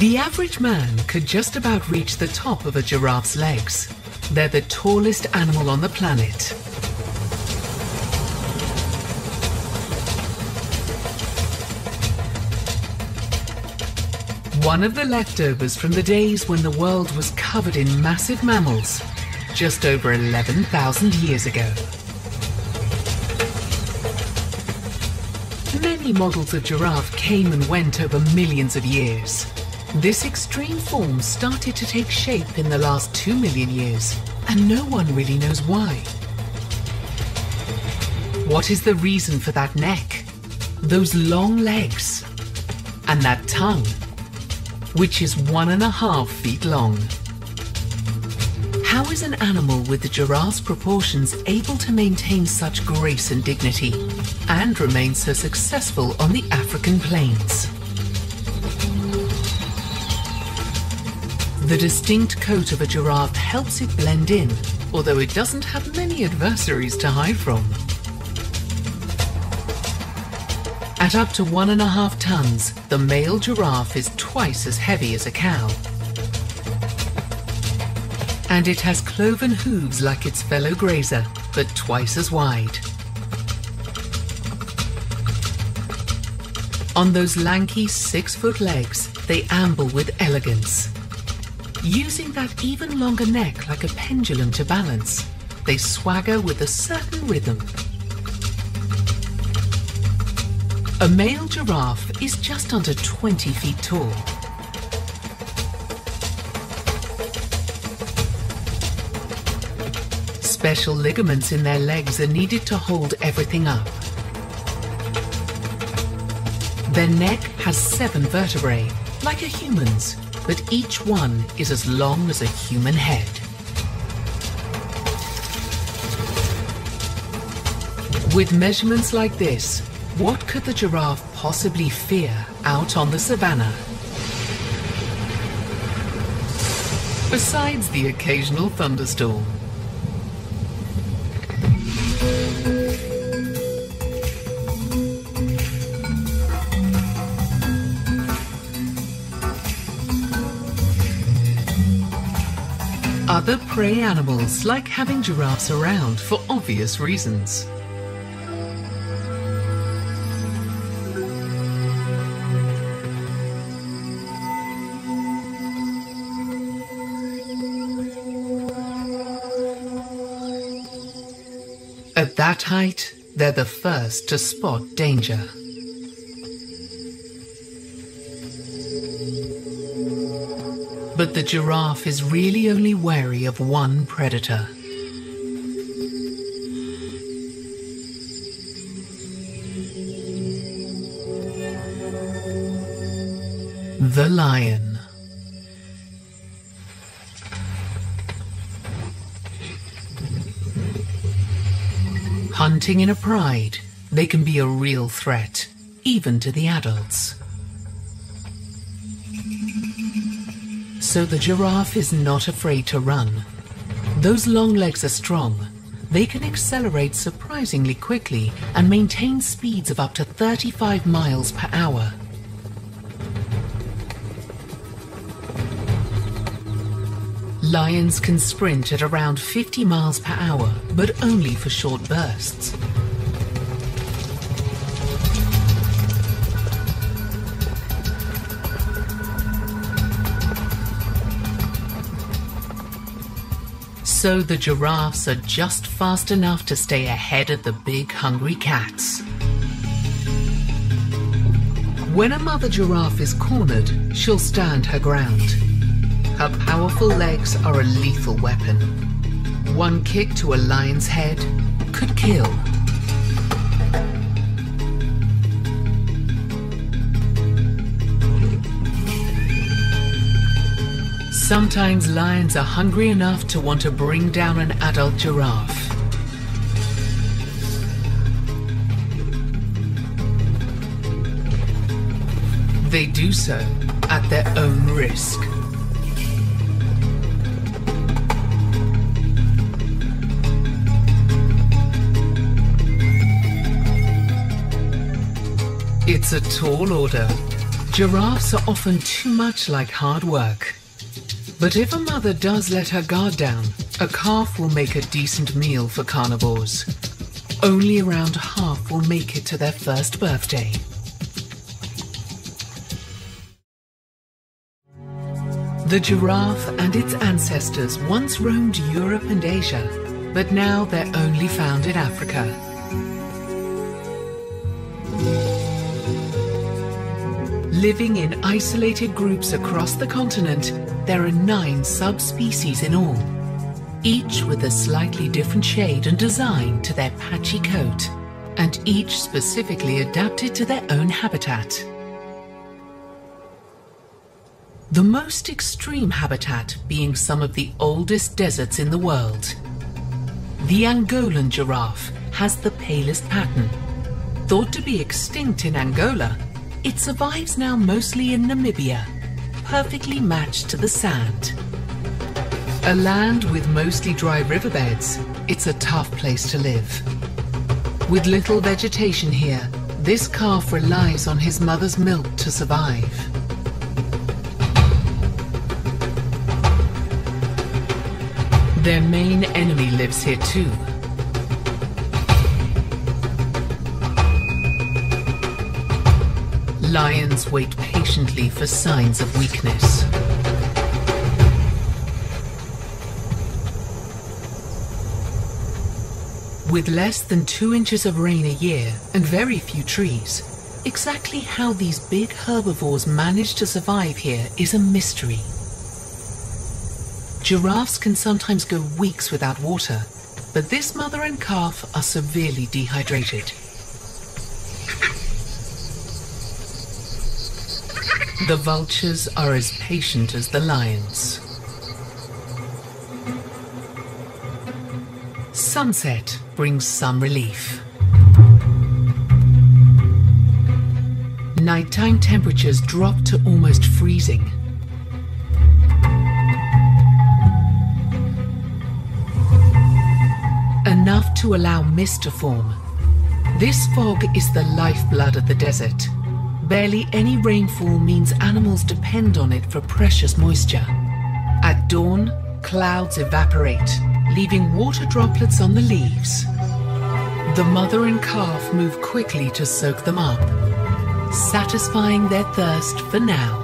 The average man could just about reach the top of a giraffe's legs. They're the tallest animal on the planet. One of the leftovers from the days when the world was covered in massive mammals, just over 11,000 years ago. Many models of giraffe came and went over millions of years. This extreme form started to take shape in the last 2 million years, and no one really knows why. What is the reason for that neck, those long legs, and that tongue, which is 1.5 feet long? How is an animal with the giraffe's proportions able to maintain such grace and dignity and remain so successful on the African plains? The distinct coat of a giraffe helps it blend in, although it doesn't have many adversaries to hide from. At up to 1.5 tons, the male giraffe is twice as heavy as a cow. And it has cloven hooves like its fellow grazer, but twice as wide. On those lanky 6-foot legs, they amble with elegance. Using that even longer neck like a pendulum to balance, they swagger with a certain rhythm. A male giraffe is just under 20 feet tall. Special ligaments in their legs are needed to hold everything up. Their neck has 7 vertebrae, like a human's, but each one is as long as a human head. With measurements like this, what could the giraffe possibly fear out on the savannah? Besides the occasional thunderstorm. Other prey animals like having giraffes around for obvious reasons. At that height, they're the first to spot danger. But the giraffe is really only wary of one predator. The lion. Hunting in a pride, they can be a real threat, even to the adults. So the giraffe is not afraid to run. Those long legs are strong. They can accelerate surprisingly quickly and maintain speeds of up to 35 miles per hour. Lions can sprint at around 50 miles per hour, but only for short bursts. So the giraffes are just fast enough to stay ahead of the big hungry cats. When a mother giraffe is cornered, she'll stand her ground. Her powerful legs are a lethal weapon. One kick to a lion's head could kill. Sometimes lions are hungry enough to want to bring down an adult giraffe. They do so at their own risk. It's a tall order, Giraffes are often too much like hard work. But if a mother does let her guard down, a calf will make a decent meal for carnivores. Only around half will make it to their first birthday. The giraffe and its ancestors once roamed Europe and Asia, but now they're only found in Africa. Living in isolated groups across the continent, there are 9 subspecies in all, each with a slightly different shade and design to their patchy coat, and each specifically adapted to their own habitat. The most extreme habitat being some of the oldest deserts in the world. The Angolan giraffe has the palest pattern. Thought to be extinct in Angola, it survives now mostly in Namibia, perfectly matched to the sand. A land with mostly dry riverbeds, it's a tough place to live. With little vegetation here, this calf relies on his mother's milk to survive. Their main enemy lives here too. Lions wait patiently for signs of weakness. With less than 2 inches of rain a year and very few trees, exactly how these big herbivores manage to survive here is a mystery. Giraffes can sometimes go weeks without water, but this mother and calf are severely dehydrated. The vultures are as patient as the lions. Sunset brings some relief. Nighttime temperatures drop to almost freezing. Enough to allow mist to form. This fog is the lifeblood of the desert. Barely any rainfall means animals depend on it for precious moisture. At dawn, clouds evaporate, leaving water droplets on the leaves. The mother and calf move quickly to soak them up, satisfying their thirst for now.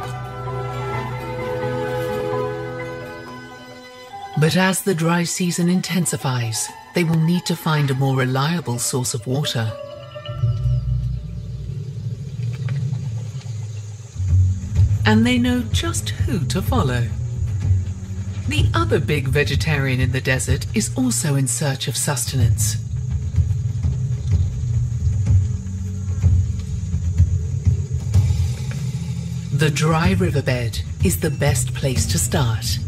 But as the dry season intensifies, they will need to find a more reliable source of water. And they know just who to follow. The other big vegetarian in the desert is also in search of sustenance. The dry riverbed is the best place to start.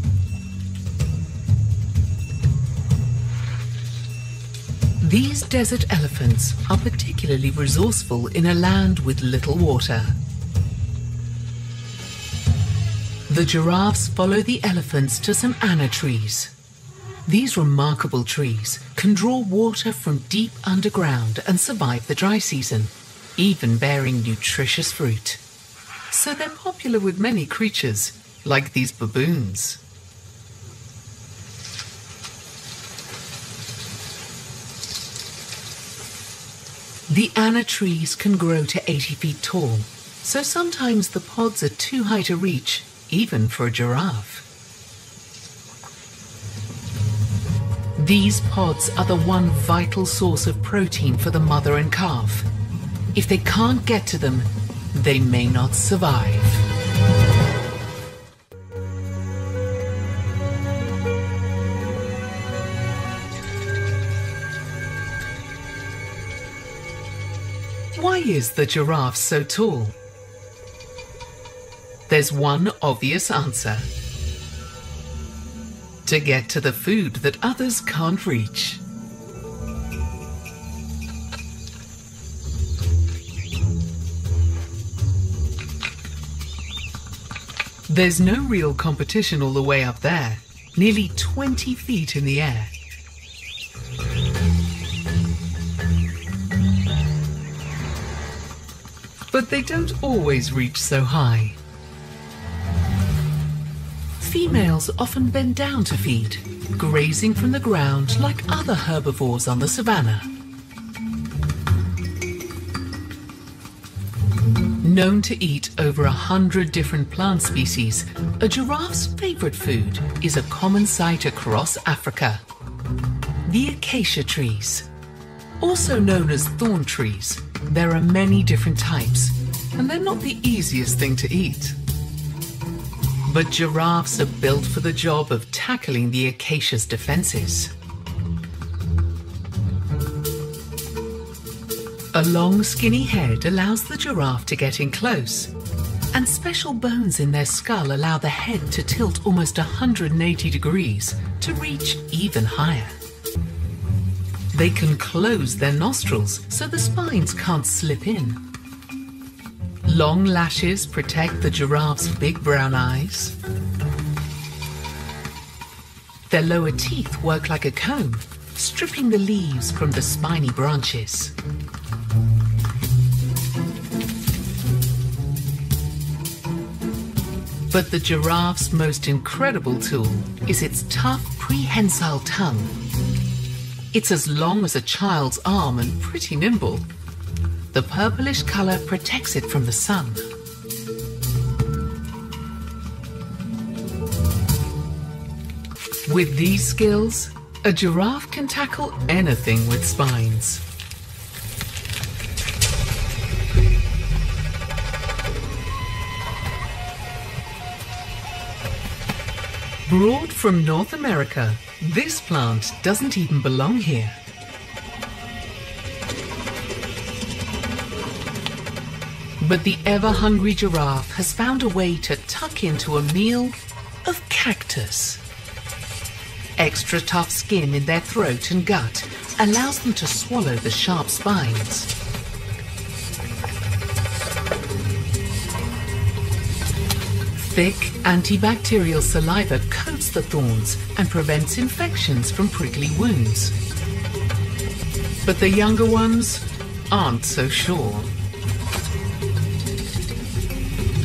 These desert elephants are particularly resourceful in a land with little water. The giraffes follow the elephants to some anna trees. These remarkable trees can draw water from deep underground and survive the dry season, even bearing nutritious fruit. So they're popular with many creatures, like these baboons. The anna trees can grow to 80 feet tall, so sometimes the pods are too high to reach, even for a giraffe. These pods are the one vital source of protein for the mother and calf. If they can't get to them, they may not survive. Why is the giraffe so tall? There's one obvious answer. To get to the food that others can't reach. There's no real competition all the way up there, nearly 20 feet in the air. but they don't always reach so high. Females often bend down to feed, grazing from the ground like other herbivores on the savanna. Known to eat over 100 different plant species, a giraffe's favorite food is a common sight across Africa: the acacia trees. Also known as thorn trees, there are many different types, and they're not the easiest thing to eat. But giraffes are built for the job of tackling the acacia's defenses. A long, skinny head allows the giraffe to get in close, and special bones in their skull allow the head to tilt almost 180 degrees to reach even higher. They can close their nostrils so the spines can't slip in. Long lashes protect the giraffe's big brown eyes. Their lower teeth work like a comb, stripping the leaves from the spiny branches. But the giraffe's most incredible tool is its tough prehensile tongue. It's as long as a child's arm and pretty nimble. The purplish color protects it from the sun. With these skills, a giraffe can tackle anything with spines. Brought from North America, this plant doesn't even belong here. But the ever-hungry giraffe has found a way to tuck into a meal of cactus. Extra tough skin in their throat and gut allows them to swallow the sharp spines. Thick, antibacterial saliva coats the thorns and prevents infections from prickly wounds. But the younger ones aren't so sure.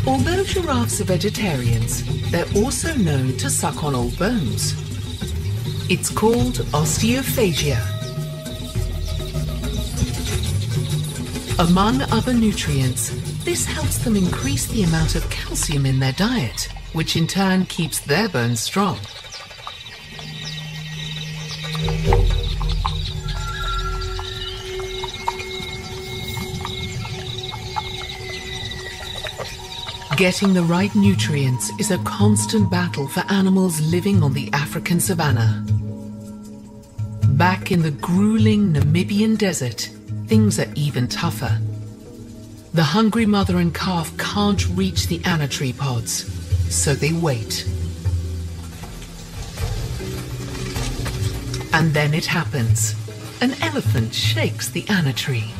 Although giraffes are vegetarians, they're also known to suck on old bones. It's called osteophagia. Among other nutrients, this helps them increase the amount of calcium in their diet, which in turn keeps their bones strong. Getting the right nutrients is a constant battle for animals living on the African savanna. Back in the grueling Namibian desert, things are even tougher. The hungry mother and calf can't reach the anna tree pods, so they wait. And then it happens. An elephant shakes the anna tree.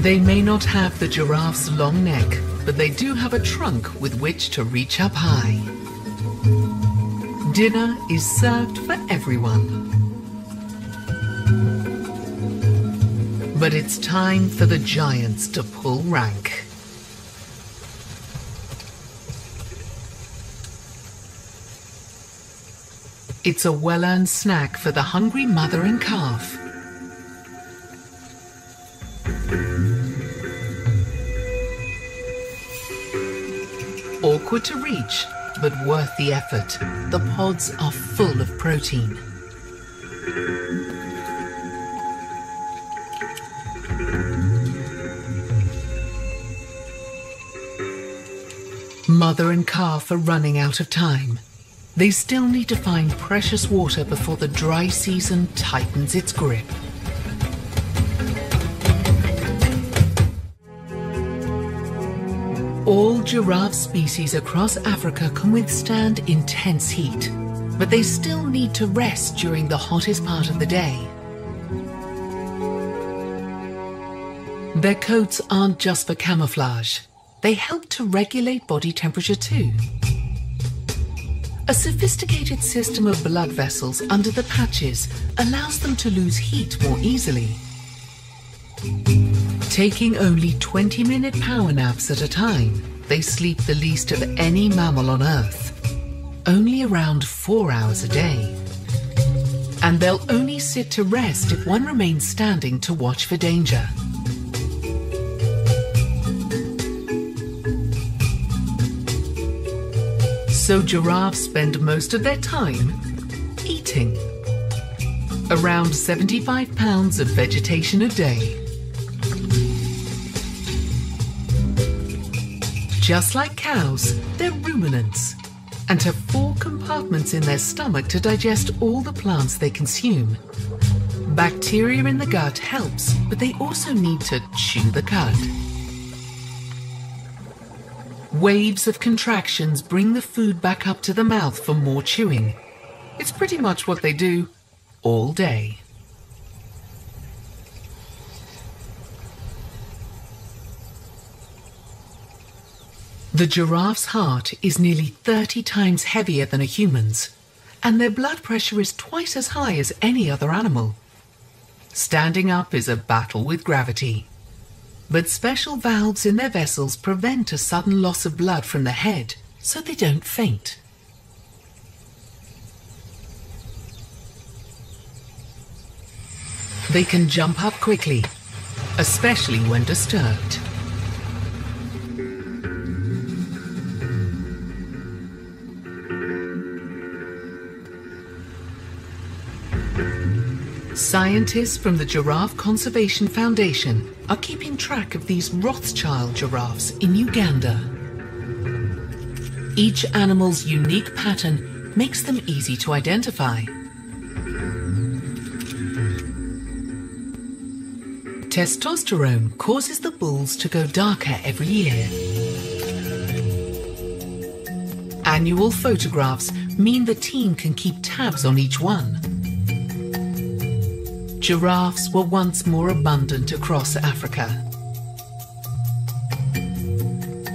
They may not have the giraffe's long neck, but they do have a trunk with which to reach up high. Dinner is served for everyone. But it's time for the giants to pull rank. It's a well-earned snack for the hungry mother and calf. Awkward to reach, but worth the effort. The pods are full of protein. Mother and calf are running out of time. They still need to find precious water before the dry season tightens its grip. All giraffe species across Africa can withstand intense heat, but they still need to rest during the hottest part of the day. Their coats aren't just for camouflage. They help to regulate body temperature too. A sophisticated system of blood vessels under the patches allows them to lose heat more easily. Taking only 20-minute power naps at a time, they sleep the least of any mammal on Earth, only around 4 hours a day. And they'll only sit to rest if one remains standing to watch for danger. So giraffes spend most of their time eating. Around 75 pounds of vegetation a day. Just like cows, they're ruminants and have 4 compartments in their stomach to digest all the plants they consume. Bacteria in the gut helps, but they also need to chew the cud. Waves of contractions bring the food back up to the mouth for more chewing. It's pretty much what they do all day. The giraffe's heart is nearly 30 times heavier than a human's, and their blood pressure is twice as high as any other animal. Standing up is a battle with gravity. But special valves in their vessels prevent a sudden loss of blood from the head, so they don't faint. They can jump up quickly, especially when disturbed. Scientists from the Giraffe Conservation Foundation are keeping track of these Rothschild giraffes in Uganda. Each animal's unique pattern makes them easy to identify. Testosterone causes the bulls to go darker every year. Annual photographs mean the team can keep tabs on each one. Giraffes were once more abundant across Africa.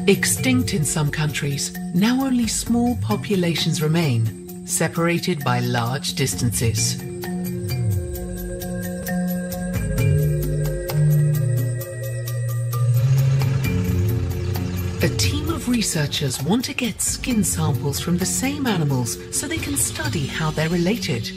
Extinct in some countries, now only small populations remain, separated by large distances. A team of researchers want to get skin samples from the same animals so they can study how they're related.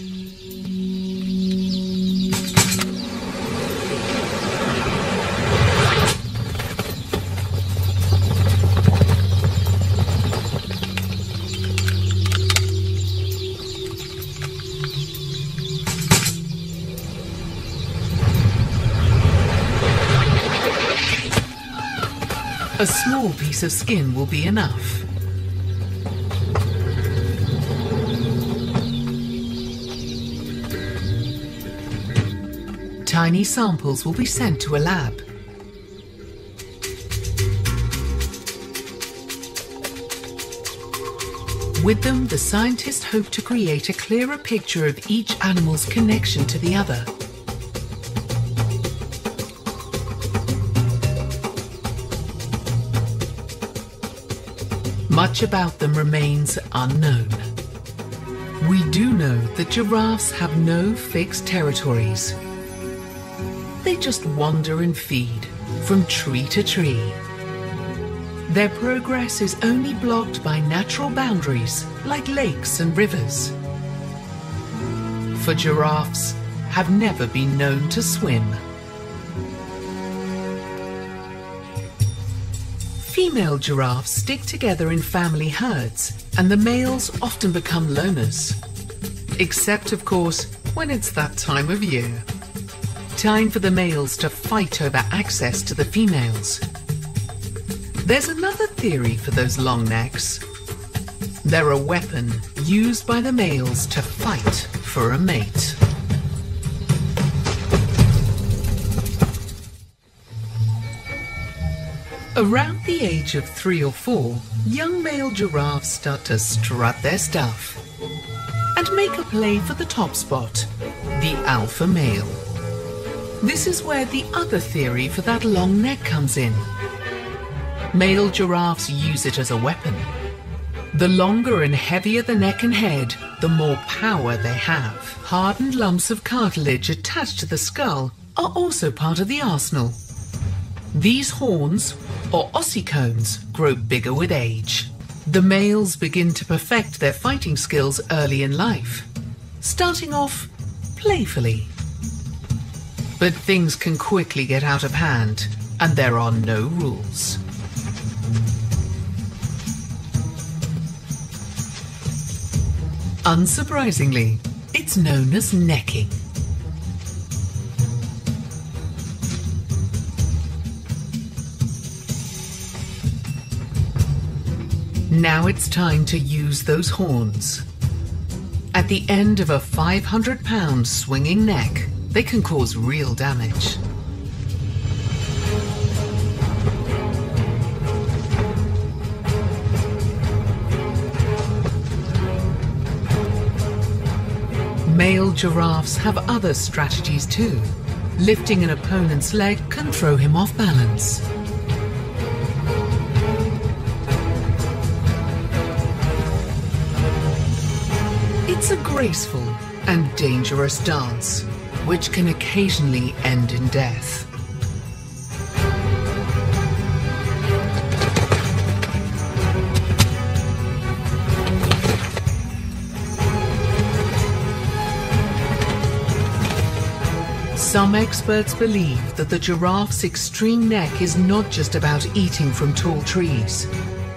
A small piece of skin will be enough. Tiny samples will be sent to a lab. With them, the scientists hope to create a clearer picture of each animal's connection to the other. Much about them remains unknown. We do know that giraffes have no fixed territories. They just wander and feed from tree to tree. Their progress is only blocked by natural boundaries like lakes and rivers. For giraffes have never been known to swim. Female giraffes stick together in family herds, and the males often become loners. Except, of course, when it's that time of year. Time for the males to fight over access to the females. There's another theory for those long necks. They're a weapon used by the males to fight for a mate. Around the age of 3 or 4, young male giraffes start to strut their stuff and make a play for the top spot, the alpha male. This is where the other theory for that long neck comes in. Male giraffes use it as a weapon. The longer and heavier the neck and head, the more power they have. Hardened lumps of cartilage attached to the skull are also part of the arsenal. These horns, or ossicones, grow bigger with age. The males begin to perfect their fighting skills early in life, starting off playfully. But things can quickly get out of hand, and there are no rules. Unsurprisingly, it's known as necking. Now it's time to use those horns. At the end of a 500-pound swinging neck, they can cause real damage. Male giraffes have other strategies too. Lifting an opponent's leg can throw him off balance. It's a graceful and dangerous dance, which can occasionally end in death. Some experts believe that the giraffe's extreme neck is not just about eating from tall trees.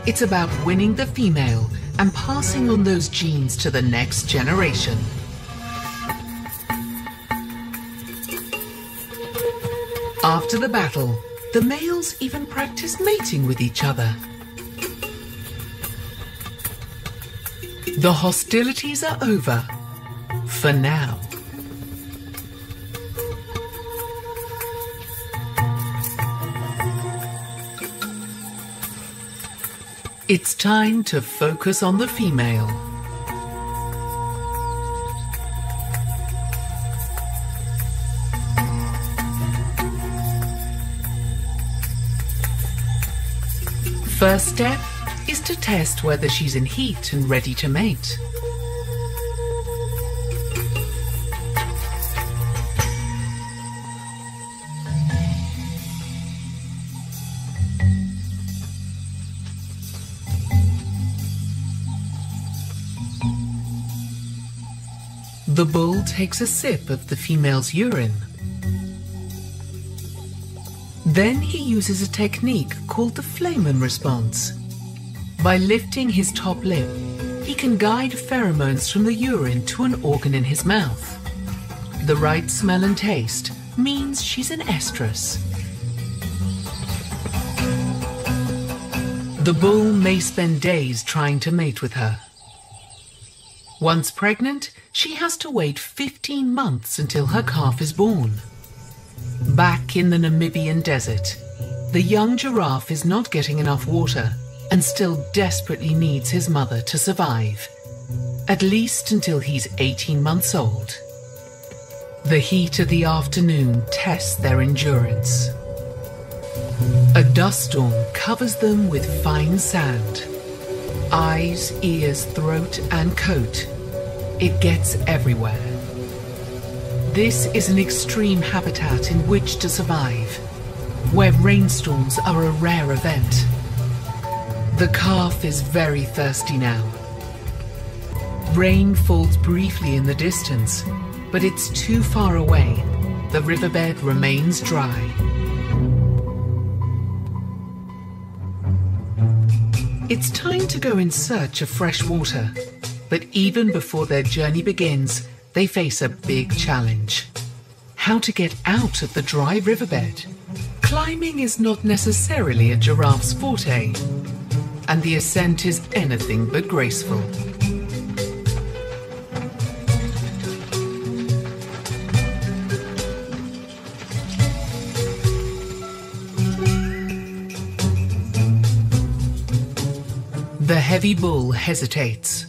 It's about winning the female and passing on those genes to the next generation. After the battle, the males even practice mating with each other. The hostilities are over, for now. It's time to focus on the female. First step is to test whether she's in heat and ready to mate. The bull takes a sip of the female's urine. Then he uses a technique called the Flamen response. By lifting his top lip, he can guide pheromones from the urine to an organ in his mouth. The right smell and taste means she's an estrus. The bull may spend days trying to mate with her. Once pregnant, she has to wait 15 months until her calf is born. Back in the Namibian desert, the young giraffe is not getting enough water and still desperately needs his mother to survive, at least until he's 18 months old. The heat of the afternoon tests their endurance. A dust storm covers them with fine sand. Eyes, ears, throat, and coat. It gets everywhere. This is an extreme habitat in which to survive, where rainstorms are a rare event. The calf is very thirsty now. Rain falls briefly in the distance, but it's too far away. The riverbed remains dry. It's time to go in search of fresh water, but even before their journey begins, they face a big challenge. How to get out of the dry riverbed. Climbing is not necessarily a giraffe's forte, and the ascent is anything but graceful. The heavy bull hesitates.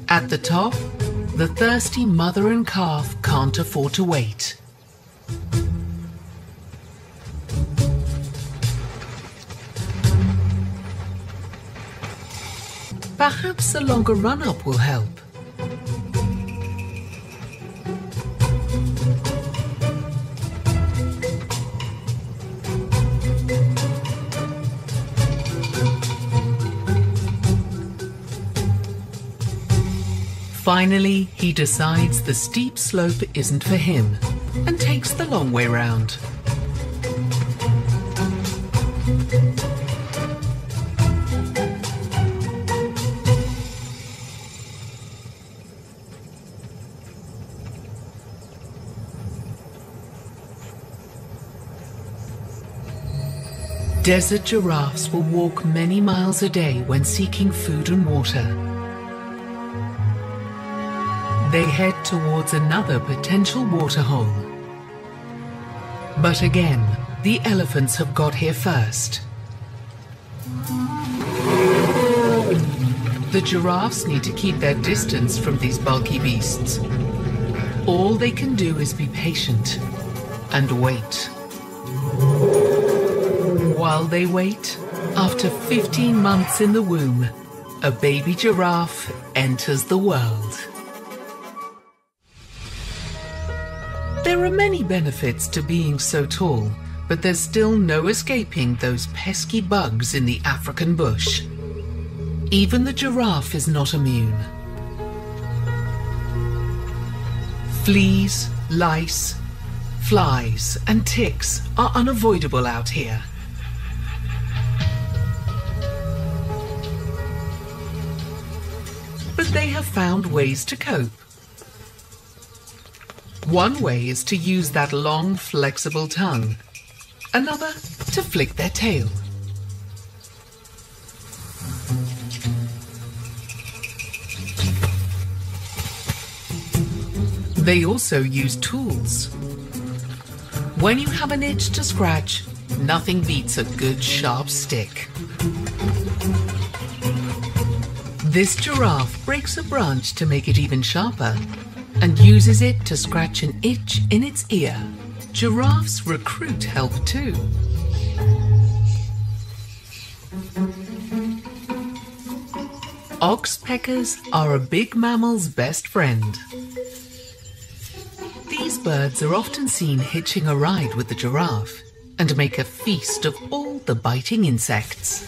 At the top, The thirsty mother and calf can't afford to wait. Perhaps a longer run-up will help. Finally, he decides the steep slope isn't for him and takes the long way round. Desert giraffes will walk many miles a day when seeking food and water. They head towards another potential waterhole. But again, the elephants have got here first. The giraffes need to keep their distance from these bulky beasts. All they can do is be patient and wait. While they wait, after 15 months in the womb, a baby giraffe enters the world. There are many benefits to being so tall, but there's still no escaping those pesky bugs in the African bush. Even the giraffe is not immune. Fleas, lice, flies, and ticks are unavoidable out here. But they have found ways to cope. One way is to use that long, flexible tongue. Another, to flick their tail. They also use tools. When you have an itch to scratch, nothing beats a good sharp stick. This giraffe breaks a branch to make it even sharper and uses it to scratch an itch in its ear. Giraffes recruit help too. Oxpeckers are a big mammal's best friend. These birds are often seen hitching a ride with the giraffe and make a feast of all the biting insects.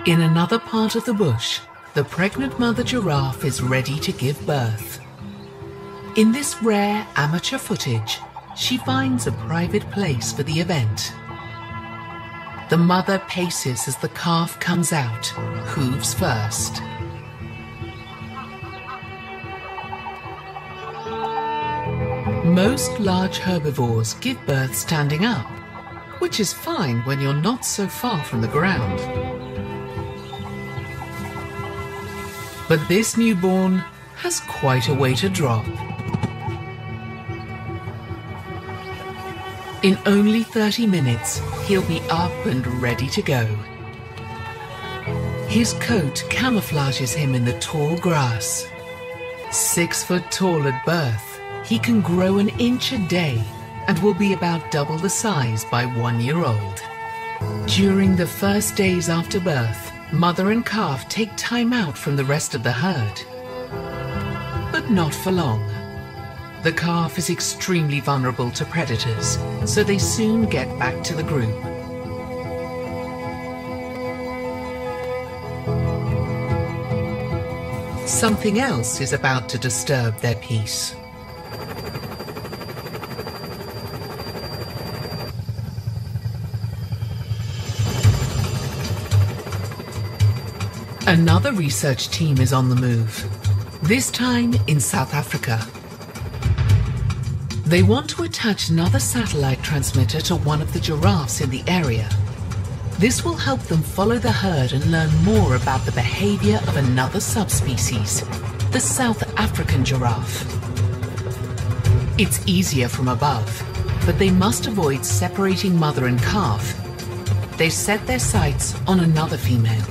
In another part of the bush, the pregnant mother giraffe is ready to give birth. In this rare amateur footage, she finds a private place for the event. The mother paces as the calf comes out, hooves first. Most large herbivores give birth standing up, which is fine when you're not so far from the ground. But this newborn has quite a way to drop. In only 30 minutes, he'll be up and ready to go. His coat camouflages him in the tall grass. 6 foot tall at birth, he can grow an inch a day and will be about double the size by 1 year old. During the first days after birth, mother and calf take time out from the rest of the herd. But not for long. The calf is extremely vulnerable to predators, so they soon get back to the group. Something else is about to disturb their peace. Another research team is on the move, this time in South Africa. They want to attach another satellite transmitter to one of the giraffes in the area. This will help them follow the herd and learn more about the behavior of another subspecies, the South African giraffe. It's easier from above, but they must avoid separating mother and calf. They set their sights on another female.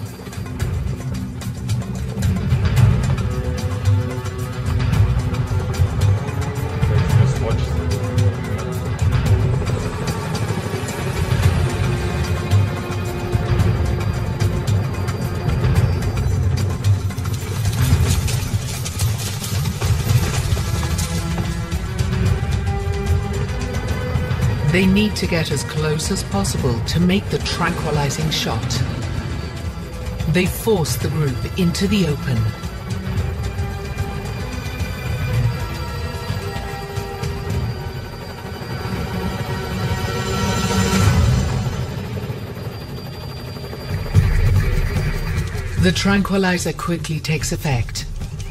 They need to get as close as possible to make the tranquilizing shot. They force the group into the open. The tranquilizer quickly takes effect.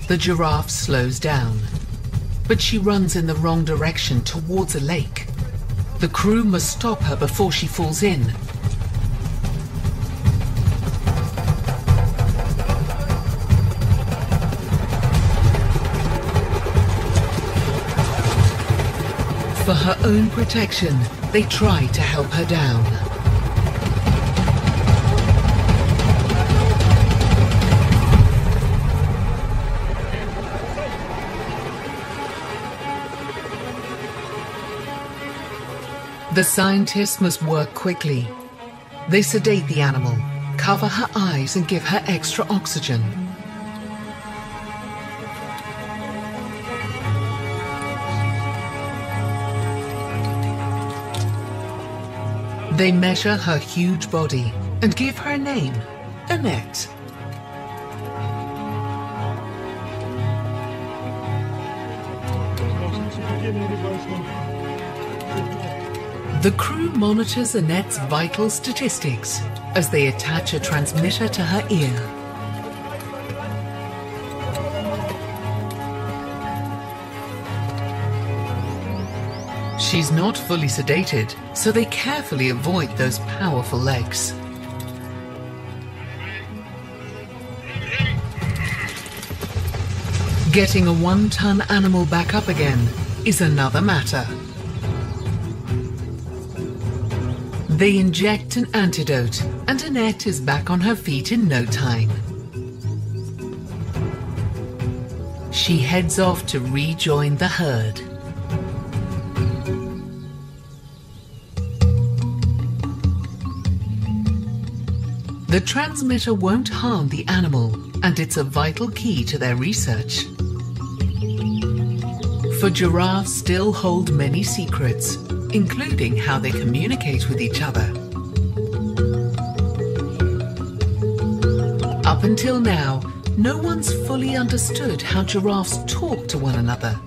The giraffe slows down, but she runs in the wrong direction towards a lake. The crew must stop her before she falls in. For her own protection, they try to help her down. The scientists must work quickly. They sedate the animal, cover her eyes and give her extra oxygen. They measure her huge body and give her a name, Annette. The crew monitors Annette's vital statistics as they attach a transmitter to her ear. She's not fully sedated, so they carefully avoid those powerful legs. Getting a 1-ton animal back up again is another matter. They inject an antidote, and Annette is back on her feet in no time. She heads off to rejoin the herd. The transmitter won't harm the animal, and it's a vital key to their research. For giraffes still hold many secrets, including how they communicate with each other. Up until now, no one's fully understood how giraffes talk to one another.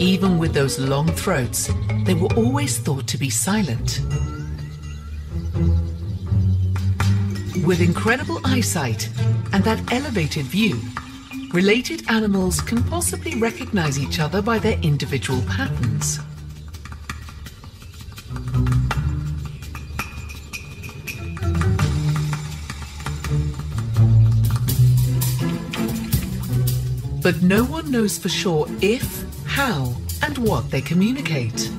Even with those long throats, they were always thought to be silent. With incredible eyesight and that elevated view, related animals can possibly recognize each other by their individual patterns. But no one knows for sure if, how, and what they communicate.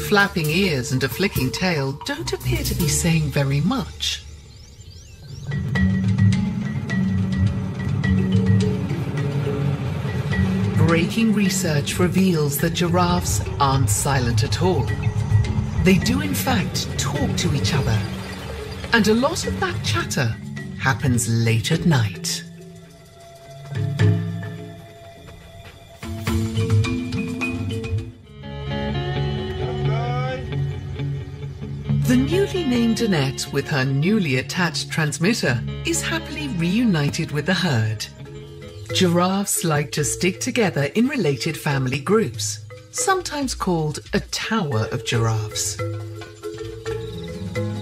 Flapping ears and a flicking tail don't appear to be saying very much. Breaking research reveals that giraffes aren't silent at all. They do in fact talk to each other, and a lot of that chatter happens late at night. The newly named Annette, with her newly attached transmitter, is happily reunited with the herd. Giraffes like to stick together in related family groups, sometimes called a tower of giraffes.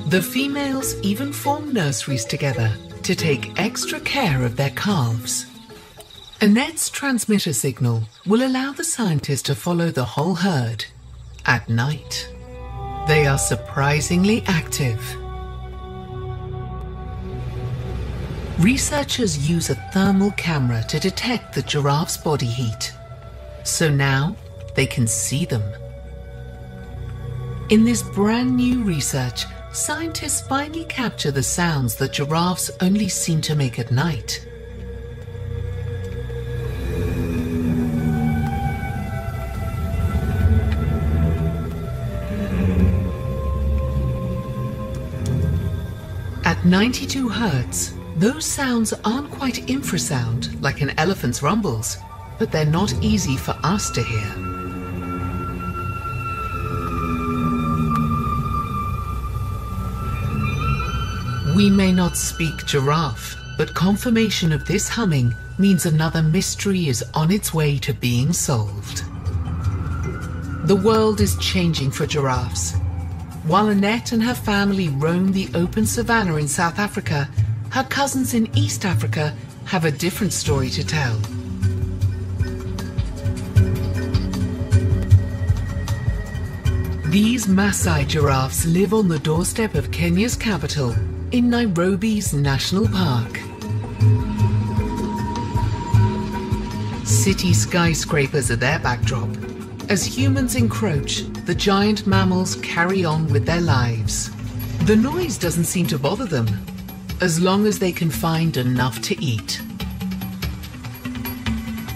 The females even form nurseries together to take extra care of their calves. Annette's transmitter signal will allow the scientists to follow the whole herd at night. They are surprisingly active. Researchers use a thermal camera to detect the giraffe's body heat, so now they can see them. In this brand new research, scientists finally capture the sounds that giraffes only seem to make at night. At 92 Hertz, Those sounds aren't quite infrasound like an elephant's rumbles, but they're not easy for us to hear. We may not speak giraffe, but confirmation of this humming means another mystery is on its way to being solved. The world is changing for giraffes. While Annette and her family roam the open savanna in South Africa, her cousins in East Africa have a different story to tell. These Maasai giraffes live on the doorstep of Kenya's capital, in Nairobi's National Park. City skyscrapers are their backdrop. As humans encroach, the giant mammals carry on with their lives. The noise doesn't seem to bother them, as long as they can find enough to eat.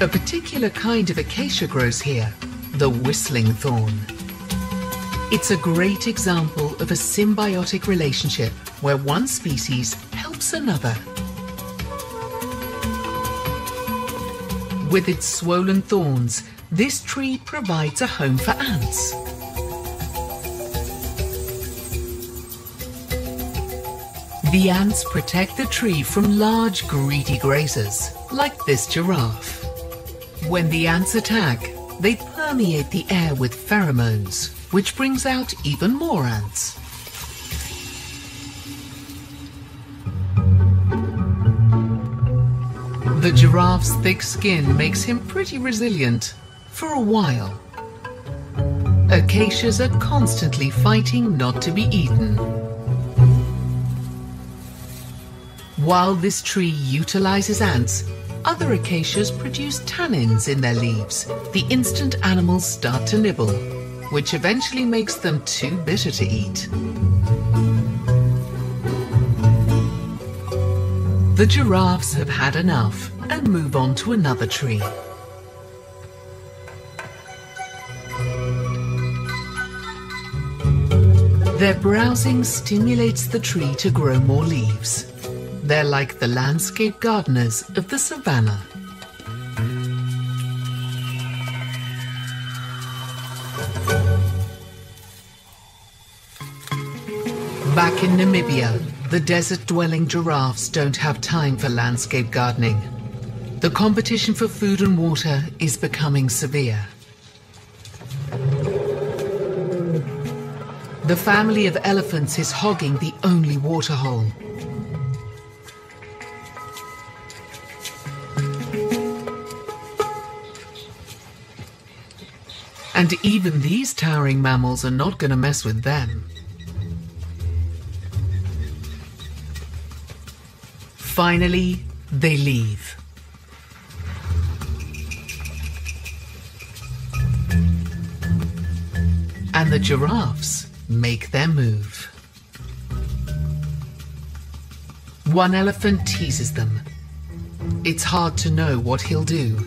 A particular kind of acacia grows here, the whistling thorn. It's a great example of a symbiotic relationship where one species helps another. With its swollen thorns, this tree provides a home for ants. The ants protect the tree from large, greedy grazers, like this giraffe. When the ants attack, they permeate the air with pheromones, which brings out even more ants. The giraffe's thick skin makes him pretty resilient, for a while. Acacias are constantly fighting not to be eaten. While this tree utilizes ants, other acacias produce tannins in their leaves. The instant animals start to nibble, which eventually makes them too bitter to eat. The giraffes have had enough and move on to another tree. Their browsing stimulates the tree to grow more leaves. They're like the landscape gardeners of the savannah. Back in Namibia, the desert-dwelling giraffes don't have time for landscape gardening. The competition for food and water is becoming severe. The family of elephants is hogging the only waterhole. And even these towering mammals are not going to mess with them. Finally, they leave. And the giraffes make their move. One elephant teases them. It's hard to know what he'll do.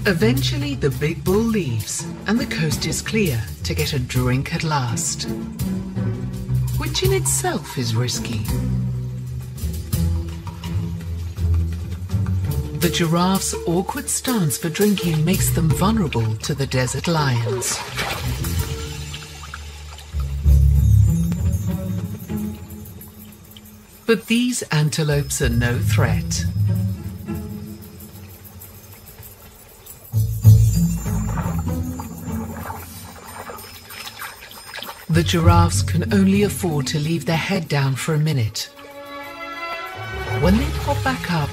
Eventually, the big bull leaves, and the coast is clear to get a drink at last, which in itself is risky. The giraffe's awkward stance for drinking makes them vulnerable to the desert lions. But these antelopes are no threat. The giraffes can only afford to leave their head down for a minute. When they pop back up,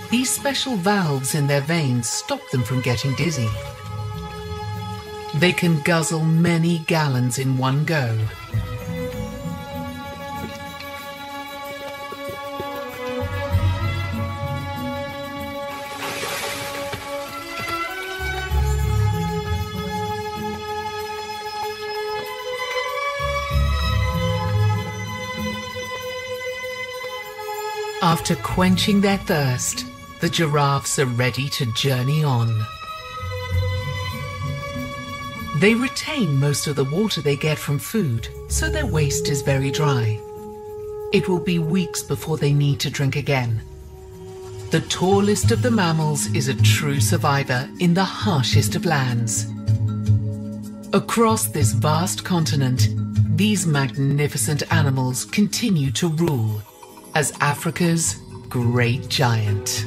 these special valves in their veins stop them from getting dizzy. They can guzzle many gallons in one go. After quenching their thirst, the giraffes are ready to journey on. They retain most of the water they get from food, so their waist is very dry. It will be weeks before they need to drink again. The tallest of the mammals is a true survivor in the harshest of lands. Across this vast continent, these magnificent animals continue to rule as Africa's great giant.